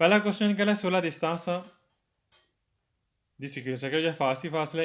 pela questione che è sulla distanza di sicurezza che già farsi facile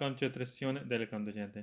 concentrazione delle conducente.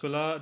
sulla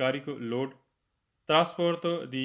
carico load trasporto di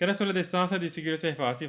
Che era sulla distanza di sicurezza e fase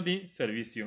di servizio.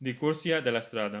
di corsia della strada.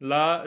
la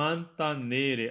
mantenere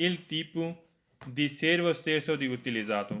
il tipo di servo stesso di utilizzato.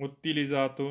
utilizzato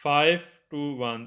521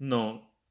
9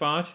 5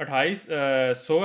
100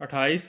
28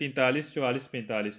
43 44 45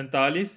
39.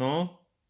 9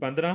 15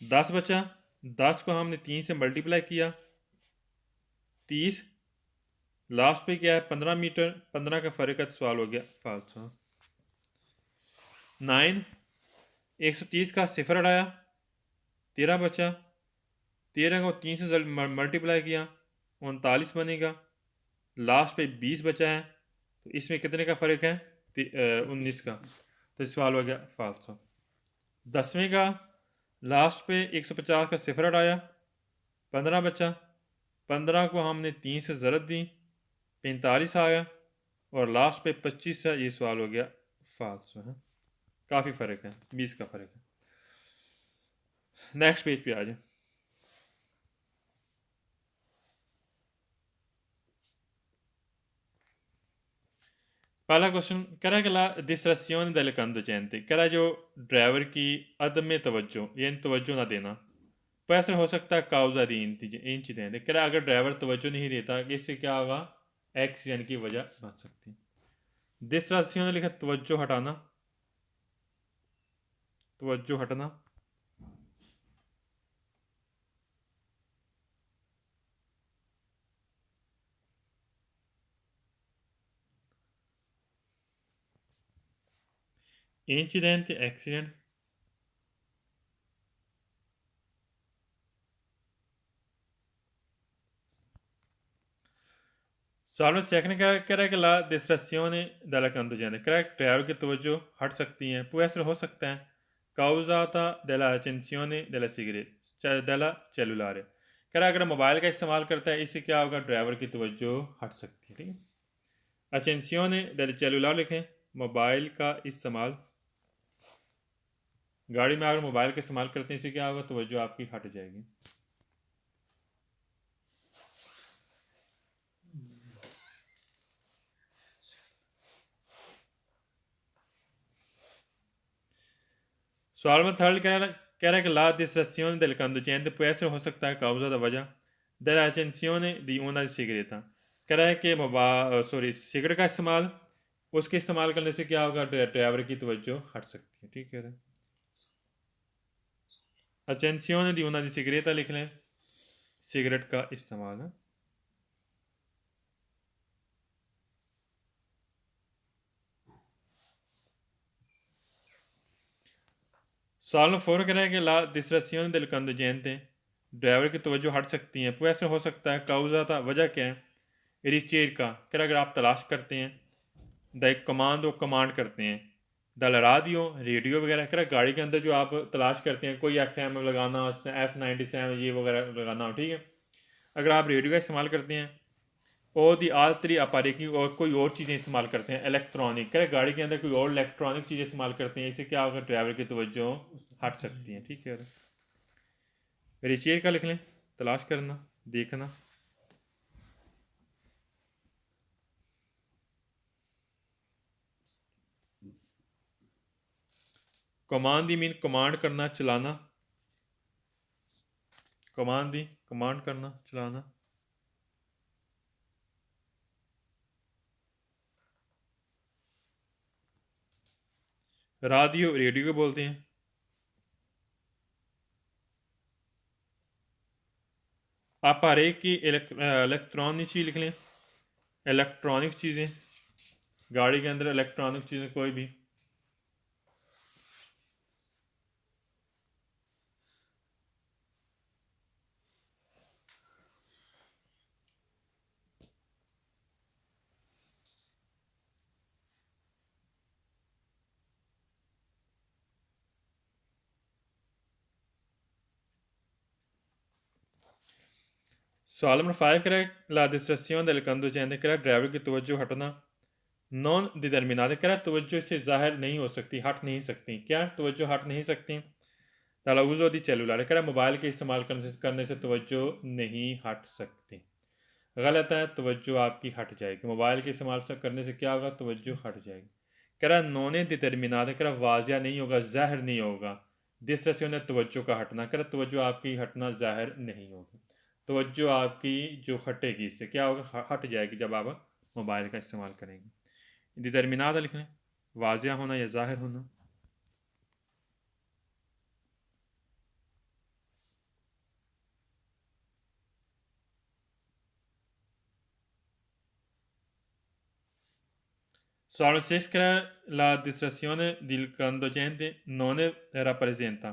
10 बचा, 10 को हमने 3 से multiply किया, 30, last पे क्या है 15 metre, 15 का फ़र्क है तो सवाल हो गया फालतू। 9, 130 का सिफर हटाया, 13 बचा, 13 को 3 से मल्टीप्लाई किया, 39 बनेगा, लास्ट पे 20 बचा है, तो इसमें कितने का फ़र्क है 19 का, तो सवाल हो गया फालतू। 10वें का लास्ट पे 150 का सिफर हटाया, 15 बचा, 15 को हमने 3 से ज़रब दी, 45 आ गया, और लास्ट पे 25 है, ये सवाल हो गया फालतू है। काफ़ी फ़र्क है, 20 का फ़र्क है। नेक्स्ट पेज पे आ जाए। पहला क्वेश्चन कह रहा है कि ला distrazione del conducente, कह रहा है जो ड्राइवर की अदम तवज्जो यानी तवज्जो ना देना, तो ऐसा हो सकता है काउजा दी इंसिडेंट, कह रहा है अगर ड्राइवर तवज्जो नहीं देता कि इससे क्या होगा एक्सीडेंट की वजह बन सकती है। distrazione लिखा तवज्जो हटाना, तवज्जो हटना, इंसिडेंट एक्सीडेंट, सवाल सेकंड कह रहा है कि ला distrazione della conducente, कह रहा है ड्राइवर की तवज्जो हट सकती है, तो ऐसा हो सकता है causata della accensione della sigaretta della cellulare, कह रहा है अगर मोबाइल का इस्तेमाल करता है इससे क्या होगा ड्राइवर की तवज्जो हट सकती है। ठीक है, accensione del cellulare लिखें, मोबाइल का इस्तेमाल, गाड़ी में अगर मोबाइल का इस्तेमाल करते हैं इससे क्या होगा तवज्जो आपकी हट जाएगी। सवाल में थर्ड कह रहा है कि la distrazione del conducente può essere हो सकता है काउजा दा वजह della accensione di una sigaretta, कह रहा है कि सिगरेट का इस्तेमाल, उसके इस्तेमाल करने से क्या होगा ड्राइवर की तवज्जो हट सकती है। ठीक है, accensione di una sigaretta लिख लें, सिगरेट का इस्तेमाल है। सवाल में फोर कह रहा है कि ला distrazione del conducente, ड्राइवर की तवज्जो हट सकती है, तो ऐसे हो सकता है काउजा था वजह क्या है रिचेर का, कह रहा अगर आप तलाश करते हैं द कमांड वो कमांड करते हैं दल रेडियो वगैरह, कह रहा गाड़ी के अंदर जो आप तलाश करते हैं कोई FM लगाना, F97 ये वगैरह लगाना हो, ठीक है, अगर आप रेडियो का इस्तेमाल करते हैं और दी आलतरी अपारेकी और कोई और चीज़ें इस्तेमाल करते हैं इलेक्ट्रॉनिक, कह गाड़ी के अंदर कोई और इलेक्ट्रॉनिक चीज़ें इस्तेमाल करते हैं, इससे क्या होगा ड्राइवर की तवज्जो हट सकती हैं। ठीक है, रिचेर का लिख लें, तलाश करना, देखना, कमांड दी मीन कमांड करना, चलाना, कमांड दी कमांड करना, चलाना, रेडियो को बोलते हैं, आप हर एक की इलेक्ट्रॉनिक चीज़ लिख लें, इलेक्ट्रॉनिक चीज़ें, गाड़ी के अंदर इलेक्ट्रॉनिक चीज़ें कोई भी, सवाल नंबर 5 करें ला distrazione del conducente, कह ड्राइवर की तवज्जो हटना, नॉन डिटर्मिनाते कह तवज्जो इससे ज़ाहिर नहीं हो सकती, हट नहीं सकती, क्या तवज्जो हट नहीं सकती, तलाउज़ो दी चैलुलार कह मोबाइल के इस्तेमाल करने से तवज्जो नहीं हट सकती, गलत है, तवज्जो आपकी हट जाएगी, मोबाइल के इस्तेमाल करने से क्या होगा तवज्जो हट जाएगी। कह रहा नॉन डिटर्मिनाते कह वाजिया नहीं होगा, ज़ाहिर नहीं होगा, डिस्ट्रैक्शन तवज्जो का हटना, कह तवज्जो आपकी हटना ज़ाहिर नहीं होगी, तवज्जो आपकी जो हटेगी इससे क्या होगा हट जाएगी जब आप मोबाइल का इस्तेमाल करेंगे। डिटर्मिनात लिखें, वाजिया होना या ज़ाहिर होना, Sono sestra la distrazione del conducente non rappresenta